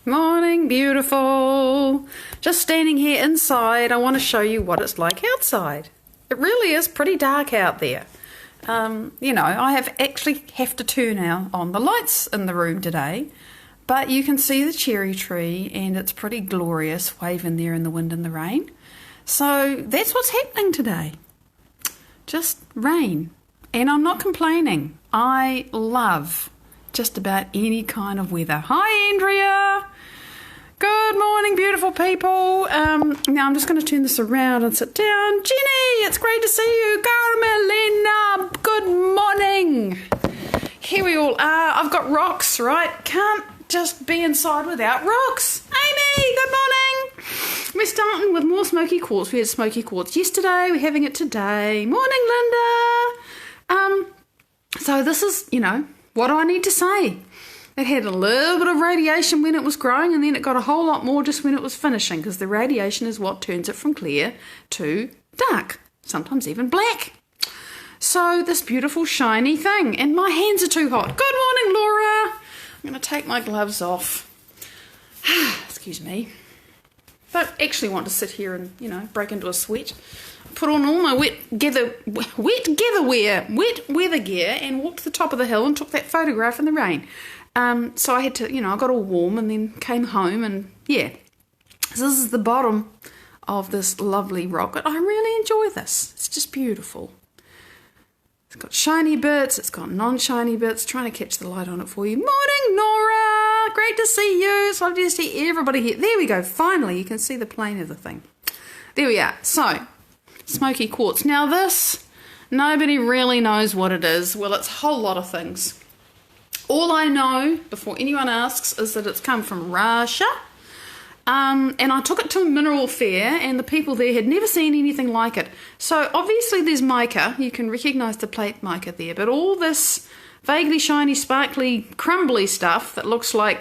Morning, beautiful. Just standing here inside. I want to show you what it's like outside. It really is pretty dark out there. I have to turn now on the lights in the room today, but you can see the cherry tree and it's pretty glorious waving there in the wind and the rain. So that's what's happening today. Just rain. And I'm not complaining. I love just about any kind of weather. Hi, Andrea. Good morning, beautiful people. Now I'm just going to turn this around and sit down. Jenny, it's great to see you. Carmelina, good morning. Here we all are. I've got rocks, right? Can't just be inside without rocks. Amy, good morning. We're starting with more smoky quartz. We had smoky quartz yesterday. We're having it today. Morning, Linda. So this is, what do I need to say? It had a little bit of radiation when it was growing, and then it got a whole lot more just when it was finishing, because the radiation is what turns it from clear to dark, sometimes even black. So this beautiful shiny thing, and my hands are too hot. Good morning, Laura. I'm going to take my gloves off. Excuse me. Don't actually want to sit here and, break into a sweat. Put on all my wet weather gear and walked to the top of the hill and took that photograph in the rain. So I had to, I got all warm and then came home and yeah. So this is the bottom of this lovely rock. I really enjoy this. It's just beautiful. It's got shiny bits, it's got non-shiny bits. Trying to catch the light on it for you. Morning, Nora! Great to see you. It's lovely to see everybody here. There we go. Finally, you can see the plane of the thing. There we are. So, smoky quartz. Now this, nobody really knows what it is. Well, it's a whole lot of things. All I know, before anyone asks, is that it's come from Russia. And I took it to a mineral fair, and the people there had never seen anything like it. So obviously there's mica. You can recognise the plate mica there. But all this vaguely shiny, sparkly, crumbly stuff that looks like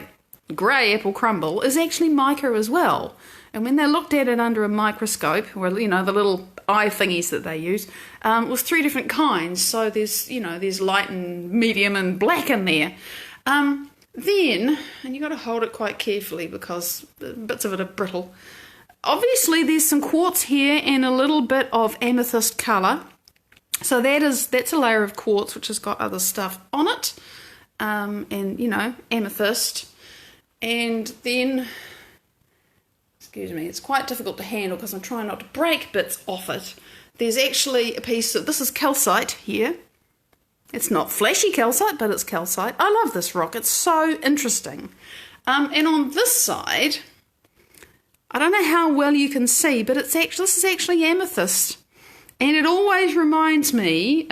grey apple crumble is actually mica as well. And when they looked at it under a microscope, or the little eye thingies that they use, it was 3 different kinds. So there's light and medium and black in there. Then, and you've got to hold it quite carefully because bits of it are brittle. Obviously, there's some quartz here and a little bit of amethyst colour. So that's a layer of quartz which has got other stuff on it, and amethyst, and then. Excuse me, it's quite difficult to handle because I'm trying not to break bits off it. There's actually a piece of, this is calcite here. It's not flashy calcite, but it's calcite. I love this rock, it's so interesting. And on this side, I don't know how well you can see, but this is actually amethyst. And it always reminds me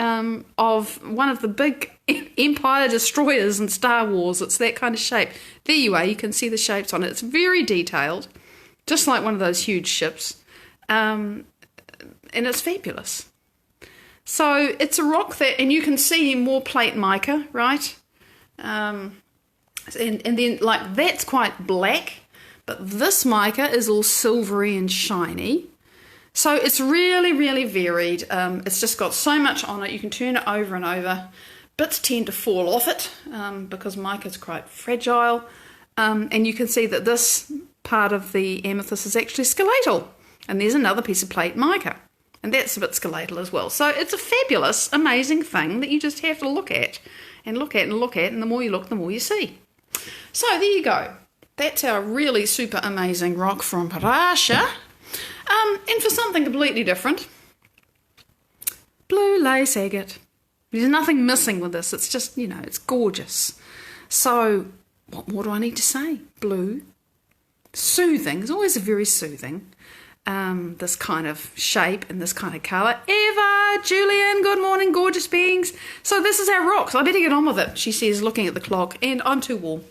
of one of the big Empire destroyers in Star Wars. It's that kind of shape. There you are, you can see the shapes on it. It's very detailed. Just like one of those huge ships. And it's fabulous. So it's a rock that, and you can see more plate mica, right? And then that's quite black, but this mica is all silvery and shiny. So it's really, really varied. It's just got so much on it. You can turn it over and over. Bits tend to fall off it because mica is quite fragile. And you can see that this part of the amethyst is actually skeletal, and there's another piece of plate mica, and that's a bit skeletal as well. So it's a fabulous, amazing thing that you just have to look at and look at and look at, and the more you look, the more you see. So there you go. That's our really super amazing rock from Russia. And for something completely different, blue lace agate. There's nothing missing with this. It's just, it's gorgeous. So what more do I need to say? Blue. Soothing. It's always very soothing. This kind of shape and this kind of colour. Eva, Julian, good morning, gorgeous beings. So this is our rocks. I better get on with it, she says, looking at the clock. And I'm too warm.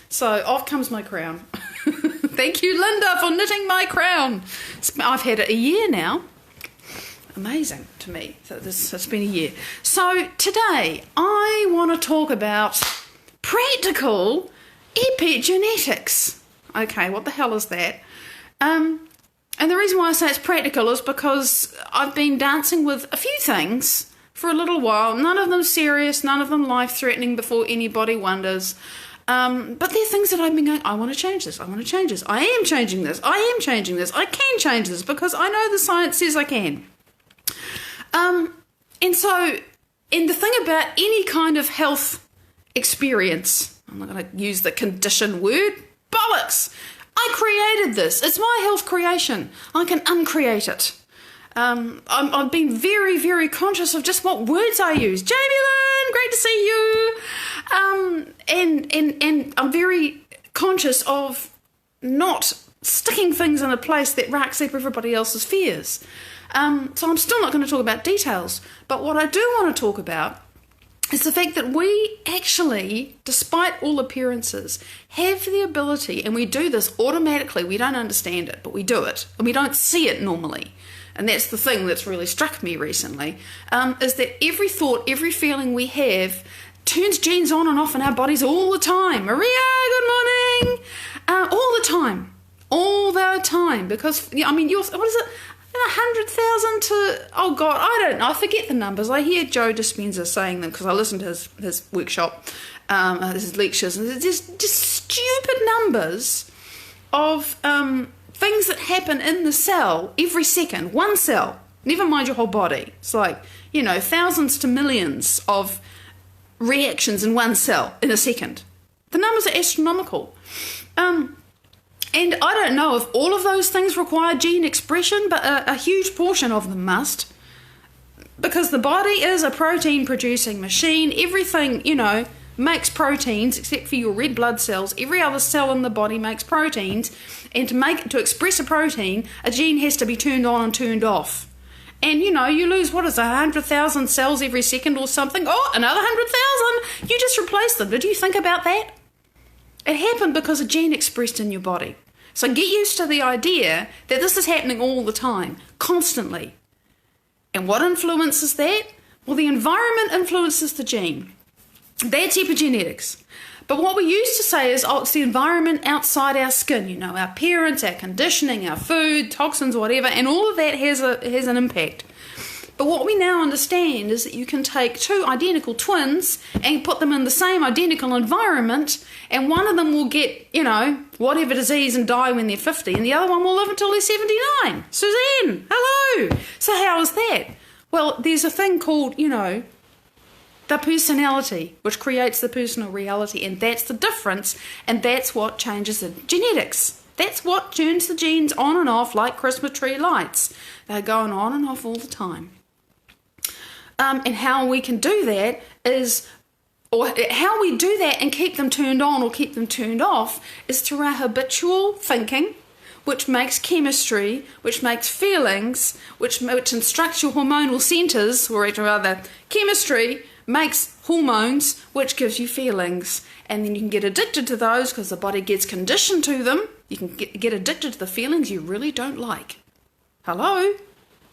So off comes my crown. Thank you, Linda, for knitting my crown. I've had it a year now. Amazing to me. So it's been a year. So today I want to talk about practical epigenetics. Okay, what the hell is that? And the reason why I say it's practical is because I've been dancing with a few things for a little while. None of them serious, none of them life-threatening before anybody wonders. But there are things that I've been going, I want to change this, I want to change this, I am changing this, I am changing this, I can change this because I know the science says I can. And the thing about any kind of health experience, I'm not going to use the condition word, bollocks. I created this. It's my health creation. I can uncreate it. I've been very, very conscious of just what words I use. Jamie Lynn, great to see you. And I'm very conscious of not sticking things in a place that racks up everybody else's fears. So I'm still not going to talk about details. But what I do want to talk about is the fact that we actually, despite all appearances, have the ability, and we do this automatically, we don't understand it, but we do it, and we don't see it normally. And that's the thing that's really struck me recently, is that every thought, every feeling we have turns genes on and off in our bodies all the time. Maria, good morning! All the time, because, I mean, what is it? 100,000 to, oh God, I don't know, I forget the numbers. I hear Joe Dispenza saying them because I listen to his workshop, his lectures, and it's just stupid numbers of things that happen in the cell every second. One cell, never mind your whole body. It's like, thousands to millions of reactions in one cell in a second. The numbers are astronomical. And I don't know if all of those things require gene expression, but a huge portion of them must. Because the body is a protein-producing machine. Everything, makes proteins, except for your red blood cells. Every other cell in the body makes proteins. And to express a protein, a gene has to be turned on and turned off. And, you lose, 100,000 cells every second or something? Oh, another 100,000! You just replaced them. Did you think about that? It happened because a gene expressed in your body. So get used to the idea that this is happening all the time, constantly. And what influences that? Well, the environment influences the gene. That's epigenetics. But what we used to say is, it's the environment outside our skin, our parents, our conditioning, our food, toxins, whatever, and all of that has an impact. But what we now understand is that you can take two identical twins and put them in the same identical environment, and one of them will get, whatever disease and die when they're 50, and the other one will live until they're 79. Suzanne, hello. So how is that? Well, there's a thing called, the personality, which creates the personal reality, and that's the difference, and that's what changes the genetics. That's what turns the genes on and off like Christmas tree lights. They're going on and off all the time. And how we can do that how we do that and keep them turned on or keep them turned off is through our habitual thinking, which makes chemistry, which makes feelings, which instructs your hormonal centers, or rather chemistry makes hormones, which gives you feelings. And then you can get addicted to those because the body gets conditioned to them. You can get addicted to the feelings you really don't like. Hello?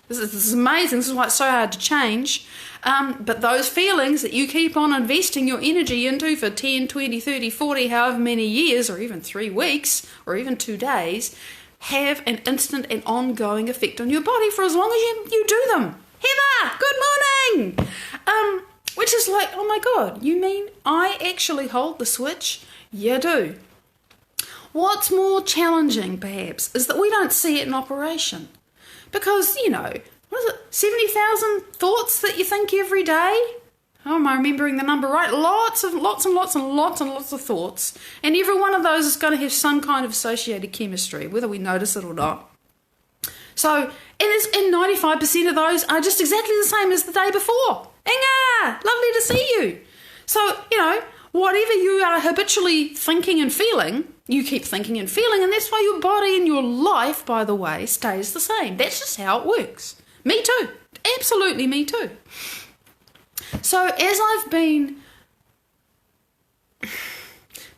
This is amazing. This is why it's so hard to change. But those feelings that you keep on investing your energy into for 10, 20, 30, 40, however many years, or even 3 weeks, or even 2 days, have an instant and ongoing effect on your body for as long as you do them. Heather, good morning! Which is like, oh my God, you mean I actually hold the switch? You do. What's more challenging, perhaps, is that we don't see it in operation. Because, what is it, 70,000 thoughts that you think every day? Oh, am I remembering the number right? Lots and lots of thoughts. And every one of those is going to have some kind of associated chemistry, whether we notice it or not. So, and 95% of those are just exactly the same as the day before. Inga, lovely to see you. So, whatever you are habitually thinking and feeling, you keep thinking and feeling, and that's why your body and your life, by the way, stays the same. That's just how it works. Me too. Absolutely me too. So as I've been...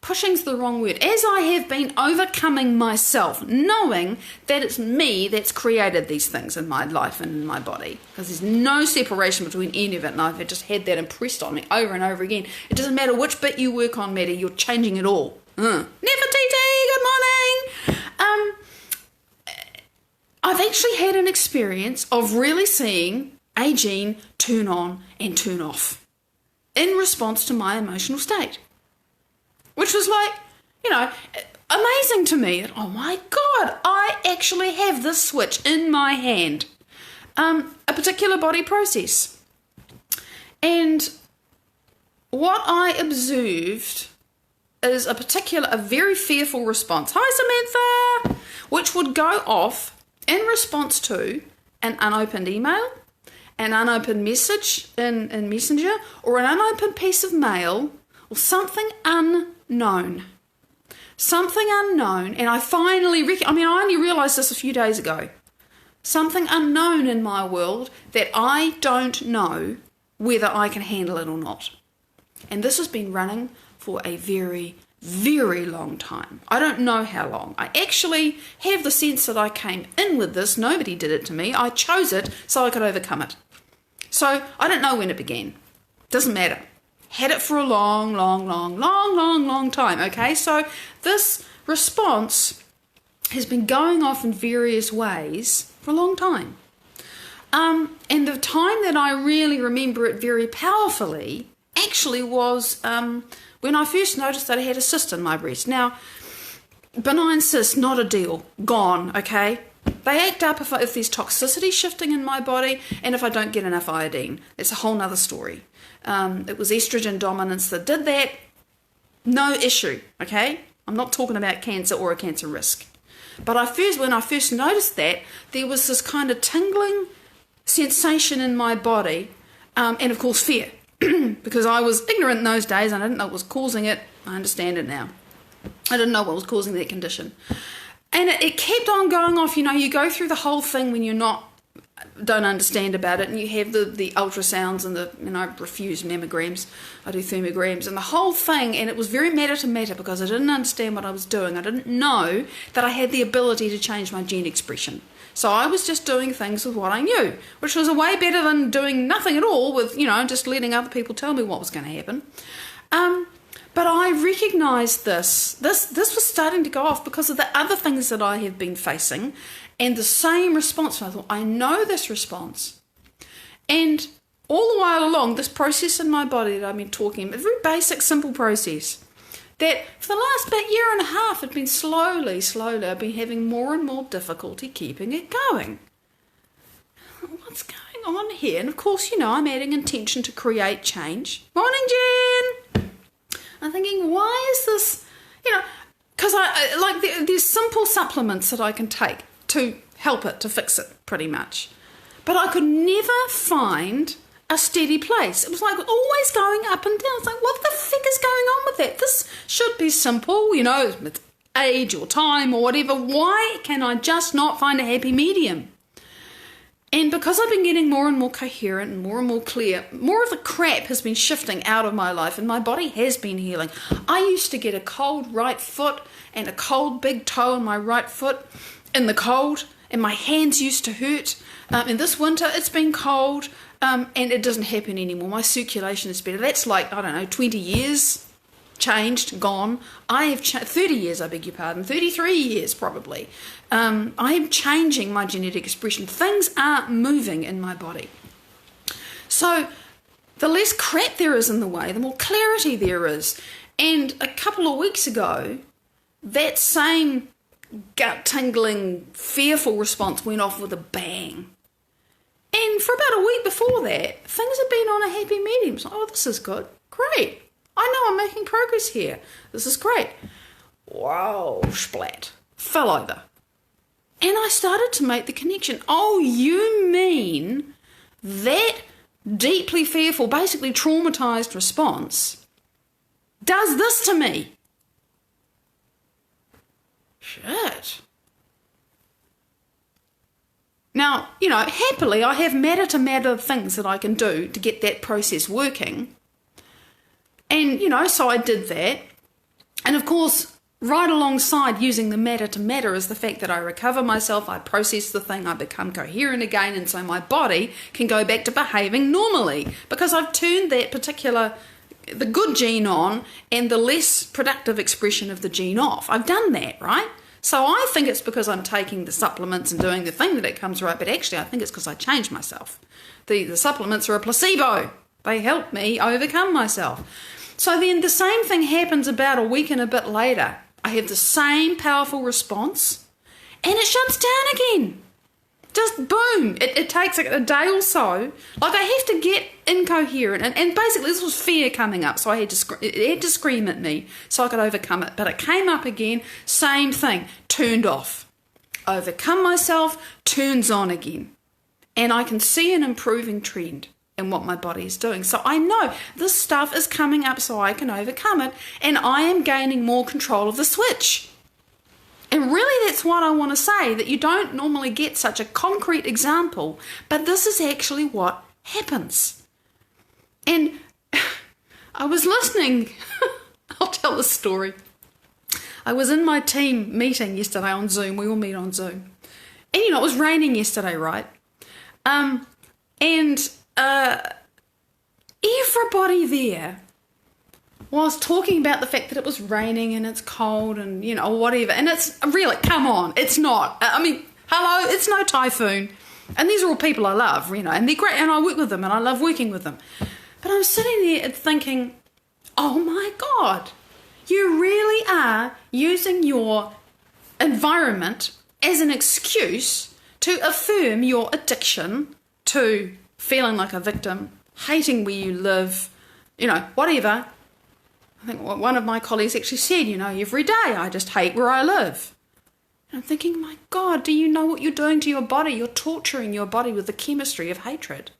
pushing's the wrong word. As I have been overcoming myself, knowing that it's me that's created these things in my life and in my body, because there's no separation between any of it, and I've just had that impressed on me over and over again. It doesn't matter which bit you work on, Maddie, you're changing it all. Never TT, good morning! I've actually had an experience of really seeing a gene turn on and turn off in response to my emotional state. which was like, amazing to me. Oh my God, I actually have this switch in my hand, a particular body process. And what I observed is a very fearful response. Hi, Samantha, which would go off in response to an unopened email, an unopened message in Messenger, or an unopened piece of mail, or something unknown. Something unknown, and I finally, I only realised this a few days ago. Something unknown in my world that I don't know whether I can handle it or not. And this has been running for a very, very long time. I don't know how long. I actually have the sense that I came in with this. Nobody did it to me. I chose it so I could overcome it. So I don't know when it began. Doesn't matter. Had it for a long time. Okay, so this response has been going off in various ways for a long time. And the time that I really remember it very powerfully actually was when I first noticed that I had a cyst in my breast. Now, benign cyst, not a deal, gone, okay? They act up if there's toxicity shifting in my body and if I don't get enough iodine. It's a whole nother story. It was estrogen dominance that did that. No issue, okay? I'm not talking about cancer or a cancer risk. But when I first noticed that, there was this kind of tingling sensation in my body, and of course fear, because I was ignorant in those days and I didn't know what was causing it. I understand it now. I didn't know what was causing that condition. And it kept on going off. You go through the whole thing when you're don't understand about it, and you have the ultrasounds and I refuse mammograms, I do thermograms and the whole thing, and it was very matter to matter because I didn't understand what I was doing. I didn't know that I had the ability to change my gene expression. So I was just doing things with what I knew, which was a way better than doing nothing at all with, just letting other people tell me what was going to happen. But I recognised this was starting to go off because of the other things that I have been facing, and the same response. And I thought, I know this response. And all the while along, this process in my body that I've been talking about, a very basic, simple process, that for the last about year and a half had been slowly, I've been having more and more difficulty keeping it going. What's going on here? And of course, I'm adding intention to create change. Morning, Jen! I'm thinking, why is this, because there's simple supplements that I can take to help it, to fix it, pretty much. But I could never find a steady place. It was like always going up and down. It's like, what the frick is going on with that? This should be simple, with age or time or whatever. Why can I just not find a happy medium? And because I've been getting more and more coherent and more clear, more of the crap has been shifting out of my life and my body has been healing. I used to get a cold right foot and a cold big toe on my right foot in the cold, and my hands used to hurt. And this winter it's been cold, and it doesn't happen anymore. My circulation is better. That's 20 years changed, gone. I have 30 years, I beg your pardon, 33 years probably. I am changing my genetic expression. Things are moving in my body. So the less crap there is in the way, the more clarity there is. And a couple of weeks ago, that same gut-tingling, fearful response went off with a bang. And for about a week before that, things have been on a happy medium. So, this is good. Great. I know I'm making progress here. This is great. Wow, splat. Fell over. And I started to make the connection. Oh, you mean that deeply fearful, basically traumatized response does this to me? Shit. Now, happily I have matter-to-matter things that I can do to get that process working. And, so I did that. And of course, right alongside using the matter-to-matter is the fact that I recover myself, I process the thing, I become coherent again, and so my body can go back to behaving normally because I've turned that the good gene on and the less productive expression of the gene off. I've done that, right? So I think it's because I'm taking the supplements and doing the thing that it comes right, but actually I think it's because I changed myself. The supplements are a placebo. They help me overcome myself. So then the same thing happens about a week and a bit later. I have the same powerful response and it shuts down again. Just boom. It takes like a day or so. Like I have to get incoherent. And basically this was fear coming up. So it had to scream at me so I could overcome it. But it came up again. Same thing. Turned off. Overcome myself. Turns on again. And I can see an improving trend in what my body is doing. So I know this stuff is coming up so I can overcome it. And I am gaining more control of the switch. And really that's what I want to say, that you don't normally get such a concrete example, but this is actually what happens. And I was listening, I'll tell the story. I was in my team meeting yesterday on Zoom, we all meet on Zoom. And it was raining yesterday, right? And everybody there was talking about the fact that it was raining and it's cold and, whatever. And it's really, come on, it's not. Hello, it's no typhoon. And these are all people I love, and they're great. And I work with them and I love working with them. But I'm sitting there thinking, oh my God, you really are using your environment as an excuse to affirm your addiction to feeling like a victim, hating where you live, whatever. I think one of my colleagues actually said, every day I just hate where I live. And I'm thinking, my God, do you know what you're doing to your body? You're torturing your body with the chemistry of hatred.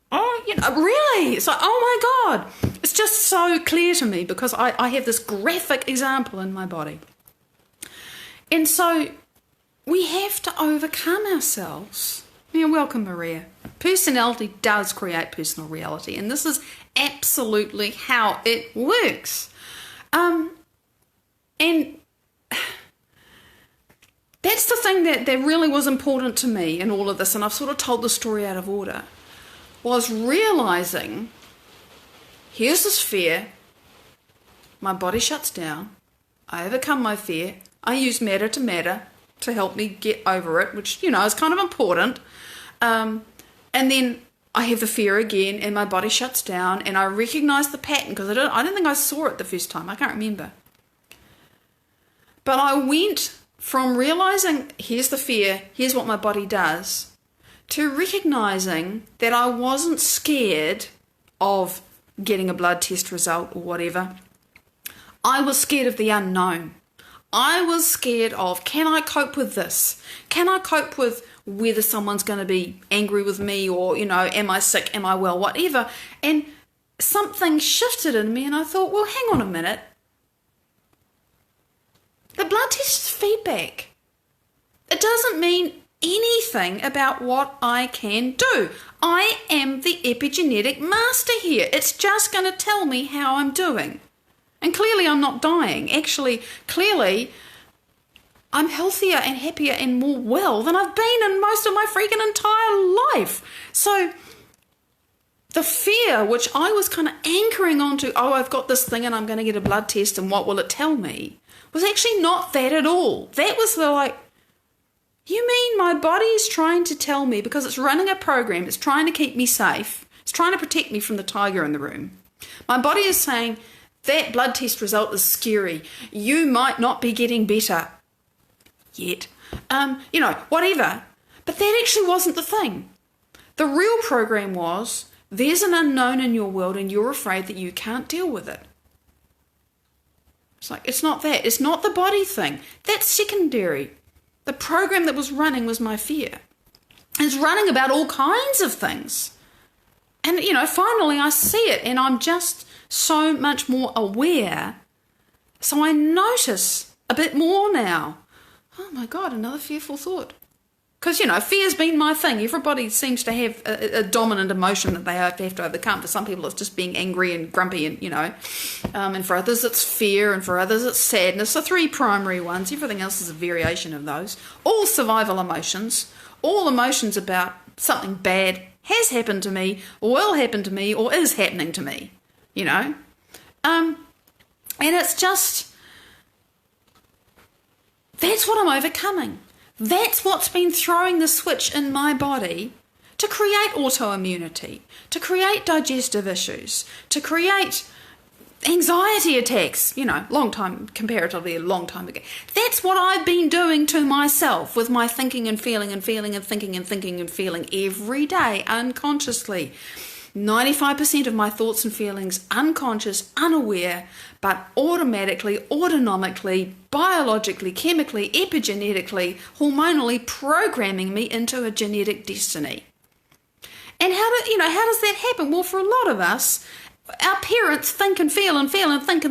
Really? It's like, oh my God. It's just so clear to me because I have this graphic example in my body. And so we have to overcome ourselves. Welcome, Maria. Personality does create personal reality, and this is absolutely how it works. And that's the thing that really was important to me in all of this, and I've sort of told the story out of order, was realizing, here's this fear, my body shuts down, I overcome my fear, I use matter to help me get over it, which, is kind of important. And then I have the fear again and my body shuts down and I recognize the pattern because I don't think I saw it the first time. I can't remember. But I went from realizing here's the fear, here's what my body does, to recognizing that I wasn't scared of getting a blood test result or whatever. I was scared of the unknown. I was scared of, can I cope with this? Can I cope with whether someone's going to be angry with me or, am I sick, am I well, whatever. And something shifted in me and I thought, well, hang on a minute. The blood test is feedback. It doesn't mean anything about what I can do. I am the epigenetic master here. It's just going to tell me how I'm doing. And clearly I'm not dying. Actually, clearly I'm healthier and happier and more well than I've been in most of my freaking entire life. So the fear, which I was kind of anchoring onto, I've got this thing and I'm going to get a blood test and what will it tell me, was actually not that at all. That was you mean my body is trying to tell me, because it's running a program, it's trying to keep me safe, it's trying to protect me from the tiger in the room. My body is saying, that blood test result is scary. You might not be getting better yet. Whatever. But that actually wasn't the thing. The real program was, there's an unknown in your world and you're afraid that you can't deal with it. It's like, it's not that. It's not the body thing. That's secondary. The program that was running was my fear. It's running about all kinds of things. And, finally I see it and I'm just so much more aware. So I notice a bit more now. Oh my God, another fearful thought. Because, fear's been my thing. Everybody seems to have a dominant emotion that they have to overcome. For some people, it's just being angry and grumpy and, and for others, it's fear, and for others, it's sadness. The three primary ones. Everything else is a variation of those. All survival emotions. All emotions about something bad has happened to me, will happen to me, or is happening to me. And it's just, that's what I'm overcoming. That's what's been throwing the switch in my body to create autoimmunity, to create digestive issues, to create anxiety attacks, comparatively a long time ago. That's what I've been doing to myself with my thinking and feeling and feeling and thinking and thinking and feeling every day, unconsciously. 95% of my thoughts and feelings, unconscious, unaware, but automatically, autonomically, biologically, chemically, epigenetically, hormonally programming me into a genetic destiny. And how does that happen? Well, for a lot of us, our parents think and feel and feel and think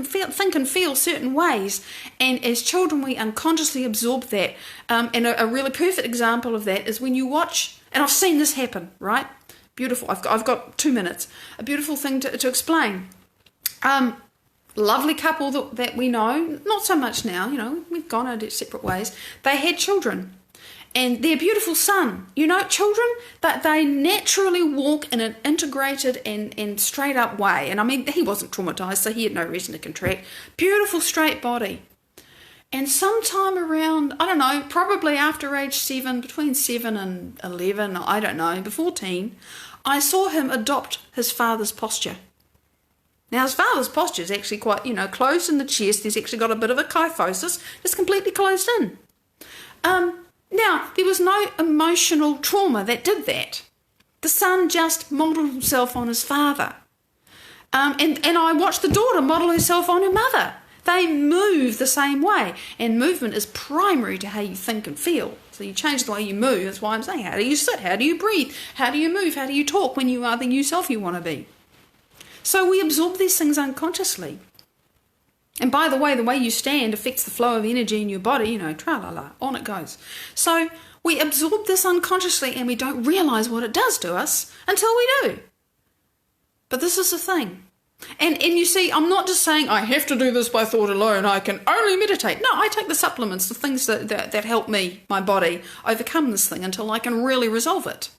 and feel certain ways, and as children we unconsciously absorb that. And a really perfect example of that is when you watch, and I've seen this happen, right? Beautiful. I've got 2 minutes. A beautiful thing to explain. Lovely couple that we know, not so much now. We've gone our separate ways. They had children. And their beautiful son, children, that they naturally walk in an integrated and straight up way. And I mean, he wasn't traumatized, so he had no reason to contract. Beautiful straight body. And sometime around, I don't know, probably after age 7, between 7 and 11, I don't know, before teen, I saw him adopt his father's posture. Now, his father's posture is actually quite, closed in the chest. He's actually got a bit of a kyphosis. It's completely closed in. Now, there was no emotional trauma that did that. The son just modelled himself on his father. And I watched the daughter model herself on her mother. They move the same way. And movement is primary to how you think and feel. So you change the way you move. That's why I'm saying, how do you sit? How do you breathe? How do you move? How do you talk when you are the new self you want to be? So we absorb these things unconsciously. And by the way you stand affects the flow of energy in your body, tra-la-la, on it goes. So we absorb this unconsciously and we don't realise what it does to us until we do. But this is the thing. And you see, I'm not just saying I have to do this by thought alone, I can only meditate. No, I take the supplements, the things that help me, my body, overcome this thing until I can really resolve it.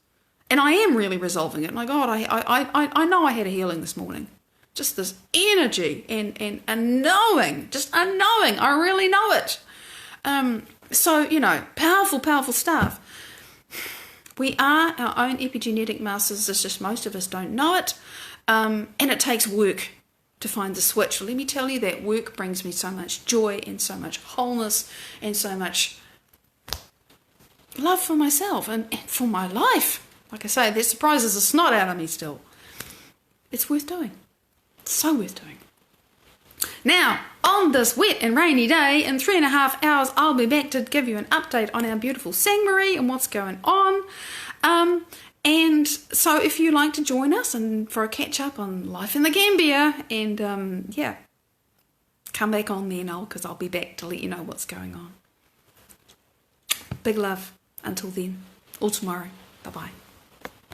And I am really resolving it. My God, I know I had a healing this morning. Just this energy and a knowing, just a knowing, I really know it. So, powerful, powerful stuff. We are our own epigenetic masters, it's just most of us don't know it. And it takes work to find the switch. Let me tell you, that work brings me so much joy and so much wholeness and so much love for myself and for my life. Like I say, that surprises the snot out of me still. It's worth doing. So worth doing. Now, on this wet and rainy day, in 3.5 hours, I'll be back to give you an update on our beautiful Sangmarie and what's going on. And so if you like to join us and for a catch up on life in the Gambia, and come back on then, because I'll be back to let you know what's going on. Big love until then, or tomorrow. Bye-bye.